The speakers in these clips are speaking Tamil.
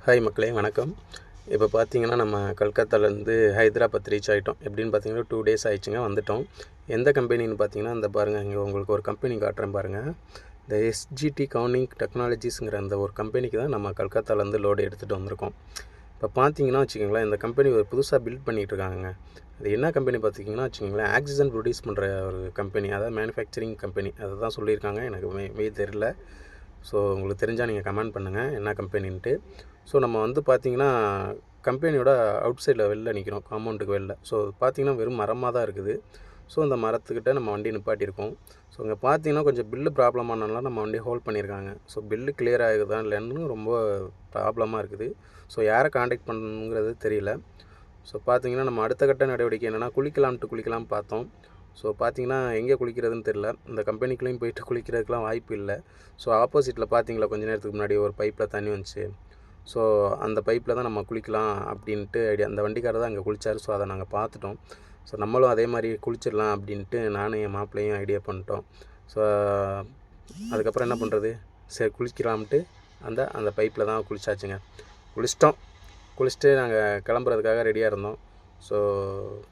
ஹாய் மக்களே வணக்கம். இப்போ பார்த்தீங்கன்னா நம்ம கல்கத்தாலேருந்து ஹைதராபாத் ரீச் ஆகிட்டோம். எப்படின்னு பார்த்தீங்கன்னா 2 டேஸ் ஆயிடுச்சுங்க, வந்துட்டோம். எந்த கம்பெனின்னு பார்த்தீங்கன்னா இந்த பாருங்கள், இங்கே உங்களுக்கு ஒரு கம்பெனி காட்டுறேன் பாருங்கள். இந்த எஸ்ஜிடி கவுனிங் டெக்னாலஜிஸுங்கிற அந்த ஒரு கம்பெனிக்கு தான் நம்ம கல்கத்தாலேருந்து லோடு எடுத்துகிட்டு வந்திருக்கோம். இப்போ பார்த்தீங்கன்னா வச்சுக்கோங்களேன், இந்த கம்பெனி ஒரு புதுசாக பில்ட் பண்ணிகிட்ருக்காங்க. அது என்ன கம்பெனி பார்த்தீங்கன்னா வச்சுக்கோங்களேன், ஆக்சிஜன் ப்ரொடியூஸ் பண்ணுற ஒரு கம்பெனி, அதாவது மேனுஃபேக்சரிங் கம்பெனி. அதை தான் சொல்லியிருக்காங்க. எனக்கு தெரியல. ஸோ உங்களுக்கு தெரிஞ்சால் நீங்கள் கமெண்ட் பண்ணுங்கள் என்ன கம்பெனின்ட்டு. ஸோ நம்ம வந்து பார்த்திங்கன்னா கம்பெனியோட அவுட் சைடில் வெளில நிற்கிறோம், காம்பவுண்டுக்கு வெளில. ஸோ பார்த்திங்கன்னா வெறும் மரமாக தான் இருக்குது. ஸோ அந்த மரத்துக்கிட்ட நம்ம வண்டி நிப்பாட்டியிருக்கோம். ஸோ இங்கே பார்த்தீங்கன்னா கொஞ்சம் பில்லு ப்ராப்ளம் ஆனதுனால நம்ம வண்டி ஹோல்ட் பண்ணியிருக்காங்க. ஸோ பில்லு கிளியர் ஆகுதா இல்லைன்னு ரொம்ப ப்ராப்ளமாக இருக்குது. ஸோ யாரை காண்டாக்ட் பண்ணுங்கிறது தெரியல. ஸோ பார்த்திங்கன்னா நம்ம அடுத்த கட்ட நடவடிக்கை என்னென்னா குளிக்கலாம் பார்த்தோம். ஸோ பார்த்திங்கன்னா எங்கே குளிக்கிறதுன்னு தெரில. இந்த கம்பெனிக்குள்ளேயும் போயிட்டு குளிக்கிறதுக்கெலாம் வாய்ப்பு இல்லை. ஸோ ஆப்போசிட்டில் பார்த்தீங்களா கொஞ்சம் நேரத்துக்கு முன்னாடி ஒரு பைப்பில் தண்ணி வந்துச்சு. ஸோ அந்த பைப்பில் தான் நம்ம குளிக்கலாம் அப்படின்ட்டு ஐடியா. அந்த வண்டிக்காரர் தான் அங்கே குளித்தார். ஸோ அதை நாங்கள் பார்த்துட்டோம். ஸோ நம்மளும் அதே மாதிரி குளிச்சிடலாம் அப்படின்ட்டு நானும் என் மாப்பிள்ளையும் ஐடியா பண்ணிட்டோம். ஸோ அதுக்கப்புறம் என்ன பண்ணுறது, சரி குளிக்கலாம்ட்டு அந்த பைப்பில் தான் குளிச்சாச்சுங்க. குளிச்சுட்டு நாங்கள் கிளம்புறதுக்காக ரெடியாக இருந்தோம். ஸோ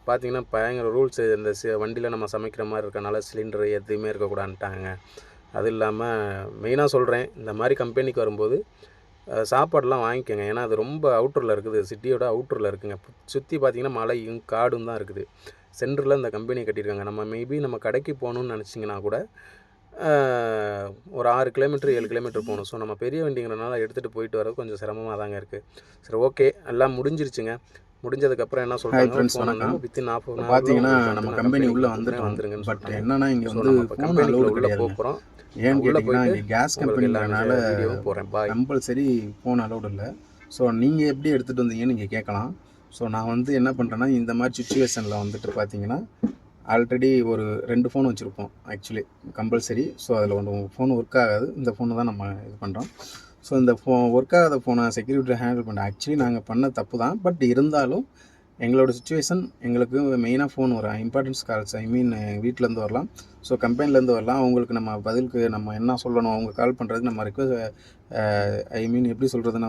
பார்த்திங்கன்னா பயங்கர ரூல்ஸ். இந்த வண்டியில் நம்ம சமைக்கிற மாதிரி இருக்கனால சிலிண்டர் எதுவுமே இருக்கக்கூடாதுன்ட்டாங்க. அது இல்லாமல் மெயினாக சொல்கிறேன், இந்த மாதிரி கம்பெனிக்கு வரும்போது சாப்பாடெலாம் வாங்கிக்கோங்க. ஏன்னா அது ரொம்ப அவுட்டரில் இருக்குது, சிட்டியோட அவுட்டரில் இருக்குங்க. சுற்றி பார்த்திங்கன்னா மலையும் காடும் தான் இருக்குது. சென்டரில் இந்த கம்பெனி கட்டியிருக்காங்க. நம்ம கடைக்கு போகணுன்னு நினச்சிங்கன்னா கூட ஒரு 6 கிலோமீட்டர் 7 கிலோமீட்டர் போகணும். ஸோ நம்ம பெரிய வண்டிங்கிறனால எடுத்துகிட்டு போயிட்டு வரது கொஞ்சம் சிரமமாக தாங்க இருக்குது. சரி, ஓகே, எல்லாம் முடிஞ்சிருச்சுங்க. முடிஞ்சதுக்கப்புறம் என்ன சொல்கிறாங்க, வித்தின் ½ hour பார்த்தீங்கன்னா நம்ம கம்பெனி உள்ளே வந்துருங்க. பட் என்னன்னா இங்கே வந்து கம்பெனிக்குள்ளே உள்ளே போகிறோம். ஏன்னு கேட்டிங்கன்னா இங்கே கேஸ் கம்பெனினால கம்பல்சரி ஃபோன் அலௌடு இல்லை. ஸோ நீங்கள் எப்படி எடுத்துகிட்டு வந்தீங்கன்னு நீங்கள் கேட்கலாம். ஸோ நான் வந்து என்ன பண்ணுறேன்னா, இந்த மாதிரி சுச்சுவேஷனில் வந்துட்டு பார்த்தீங்கன்னா ஆல்ரெடி ஒரு 2 ஃபோன் வச்சுருப்போம் ஆக்சுவலி கம்பல்சரி. ஸோ அதில் ஒன்று ஃபோன் ஒர்க் ஆகாது. இந்த ஃபோனை தான் நம்ம இது பண்ணுறோம். ஸோ இந்த ஒர்க் ஆகாத ஃபோனை செக்யூரிட்டி ஹேண்டில் பண்ண ஆக்சுவலி நாங்கள் பண்ண தப்பு தான். பட் இருந்தாலும் எங்களோட சுச்சுவேஷன், எங்களுக்கு மெயினாக ஃபோன் வரும், இம்பார்ட்டன்ஸ் கால்ஸ், வீட்டிலேருந்து வரலாம், ஸோ கம்பெனிலேருந்து வரலாம். அவங்களுக்கு நம்ம பதிலுக்கு நம்ம என்ன சொல்லணும், அவங்க கால் பண்ணுறதுக்கு நம்ம ரிக்வெஸ்ட் எப்படி சொல்கிறதுன்னு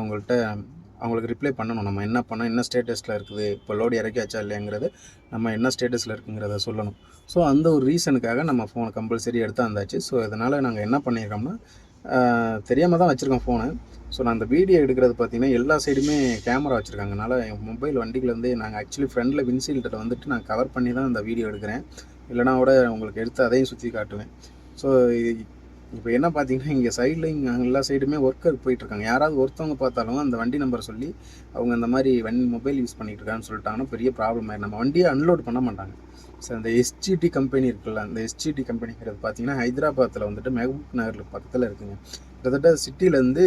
அவங்களுக்கு ரிப்ளை பண்ணணும். நம்ம என்ன பண்ணோம், என்ன ஸ்டேட்டஸில் இருக்குது, இப்போ லோடு இறக்கியாச்சா இல்லைங்கிறது, நம்ம என்ன ஸ்டேட்டஸில் இருக்குங்கிறத சொல்லணும். ஸோ அந்த ஒரு ரீசனுக்காக நம்ம ஃபோனை கம்பல்சரி எடுத்தாந்தாச்சு. ஸோ இதனால் நாங்கள் என்ன பண்ணியிருக்கோம்னா, தெரியாமல் தான் வச்சுருக்கோம் ஃபோனை. ஸோ நான் அந்த வீடியோ எடுக்கிறது பார்த்திங்கன்னா எல்லா சைடுமே கேமரா வச்சுருக்காங்கனால என் மொபைல் வண்டிக்குலேருந்து நாங்கள் ஆக்சுவலி ஃப்ரண்டில் விண்ட்ஷீல்டில் வந்துட்டு நான் கவர் பண்ணி தான் அந்த வீடியோ எடுக்கிறேன். இல்லைனா கூட உங்களுக்கு எடுத்து அதையும் சுற்றி காட்டுவேன். ஸோ இப்போ என்ன பார்த்தீங்கன்னா, இங்கே சைடில் இங்கே எல்லா சைடுமே ஒர்க்கர் போயிட்டுருக்காங்க. யாராவது ஒருத்தவங்க பார்த்தாலும் அந்த வண்டி நம்பர் சொல்லி அவங்க அந்த மாதிரி மொபைல் யூஸ் பண்ணிகிட்டு இருக்கான்னு சொல்லிட்டாங்கன்னா பெரிய ப்ராப்ளம் ஆயிடும். நம்ம வண்டியை அன்லோட் பண்ண மாட்டாங்க. ஸோ அந்த எஸ்ஜிடி கம்பெனி இருக்குல்ல, அந்த எஸ்ஜிடி கம்பெனிங்கிறது பார்த்திங்கன்னா ஹைதராபாத்தில் வந்துட்டு மெஹபூப் நகரில் பக்கத்தில் இருக்குங்க. கிட்டத்தட்ட சிட்டிலேருந்து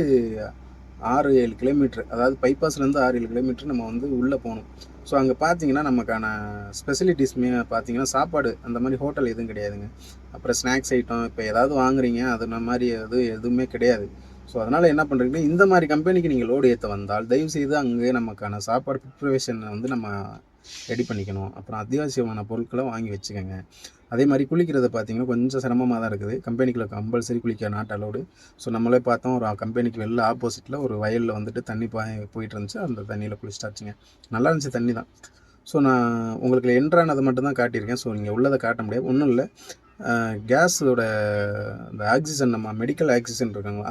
6-7 கிலோமீட்ரு, அதாவது பைபாஸ்லேருந்து 6-7 கிலோமீட்ரு நம்ம வந்து உள்ளே போகணும். ஸோ அங்கே பார்த்தீங்கன்னா நமக்கான ஸ்பெசிலிட்டிஸ்மே பார்த்தீங்கன்னா சாப்பாடு அந்த மாதிரி ஹோட்டல் எதுவும் கிடையாதுங்க. அப்புறம் ஸ்நாக்ஸ் ஐட்டம் இப்போ ஏதாவது வாங்குறீங்க அது மாதிரி எதுவுமே கிடையாது. ஸோ அதனால் என்ன பண்ணுறீங்கன்னா, இந்த மாதிரி கம்பெனிக்கு நீங்கள் லோடு ஏற்ற வந்தால் தயவுசெய்து அங்கே நமக்கான சாப்பாடு ப்ரிப்ரேஷனை வந்து நம்ம ரெடி பண்ணிக்கணும். அப்புறம் அத்தியாவசியமான பொருட்களை வாங்கி வச்சுக்கோங்க. அதே மாதிரி குளிக்கிறது பார்த்திங்கன்னா கொஞ்சம் சிரமமாக தான் இருக்குது. கம்பெனிக்குள்ளே கம்பல்சரி குளிக்க நாட் அலோடு. ஸோ நம்மளே பார்த்தோம், ஒரு கம்பெனிக்கு வெளில ஆப்போசிட்டில் ஒரு வயலில் வந்துட்டு தண்ணி போயிட்டு இருந்துச்சு. அந்த தண்ணியில் குளிச்சிட்டாச்சுங்க. நல்லா இருந்துச்சு தண்ணி தான். ஸோ நான் உங்களுக்கு என்ட்ரானதை மட்டும் தான் காட்டியிருக்கேன். ஸோ நீங்கள் உள்ளதை காட்ட முடியாது. ஒன்றும் இல்லை, கேஸோட இந்த ஆக்சிஜன், நம்ம மெடிக்கல் ஆக்சிஜன் இருக்காங்க,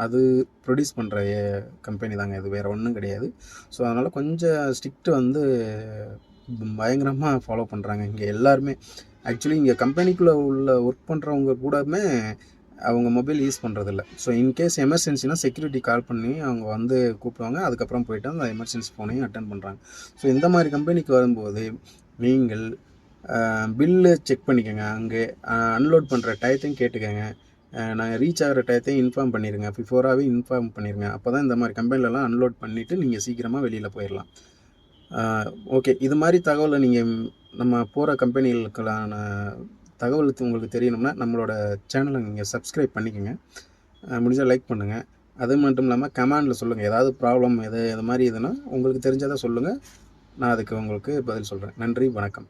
அது ப்ரொடியூஸ் பண்ணுற கம்பெனி தாங்க இது, வேறு ஒன்றும் கிடையாது. ஸோ அதனால் கொஞ்சம் ஸ்ட்ரிக்ட்டு வந்து பயங்கரமாக ஃபாலோ பண்ணுறாங்க இங்கே எல்லாருமே. ஆக்சுவலி இங்கே கம்பெனிக்குள்ளே உள்ள ஒர்க் பண்ணுறவங்க கூடமே அவங்க மொபைல் யூஸ் பண்ணுறதில்ல. ஸோ இன்கேஸ் எமர்ஜென்சினா செக்யூரிட்டி கால் பண்ணி அவங்க வந்து கூப்பிடுவாங்க. அதுக்கப்புறம் போய்ட்டு அந்த எமர்ஜென்சி ஃபோனையும் அட்டன் பண்ணுறாங்க. ஸோ இந்த மாதிரி கம்பெனிக்கு வரும்போது நீங்கள் பில்லு செக் பண்ணிக்கோங்க. அங்கே அன்லோட் பண்ணுற டயத்தையும் கேட்டுக்கோங்க. நாங்கள் ரீச் ஆகிற டயத்தையும் இன்ஃபார்ம் பண்ணிடுங்க. பிஃபோராகவே இன்ஃபார்ம் பண்ணிடுங்க. அப்போ தான் இந்த மாதிரி கம்பெனிலலாம் அன்லோட் பண்ணிவிட்டு நீங்கள் சீக்கிரமாக வெளியில் போயிடலாம். ஓகே, இது மாதிரி தகவலை நீங்கள் நம்ம போகிற கம்பெனிகளுக்கான தகவல் உங்களுக்கு தெரியணும்னா நம்மளோட சேனலை நீங்கள் சப்ஸ்கிரைப் பண்ணிக்கோங்க. முடிஞ்சால் லைக் பண்ணுங்கள். அது மட்டும் இல்லாமல் கமெண்டில் சொல்லுங்கள், ஏதாவது ப்ராப்ளம் இது மாதிரி எதுனா உங்களுக்கு தெரிஞ்சதை சொல்லுங்கள். நான் அதுக்கு உங்களுக்கு பதில் சொல்கிறேன். நன்றி, வணக்கம்.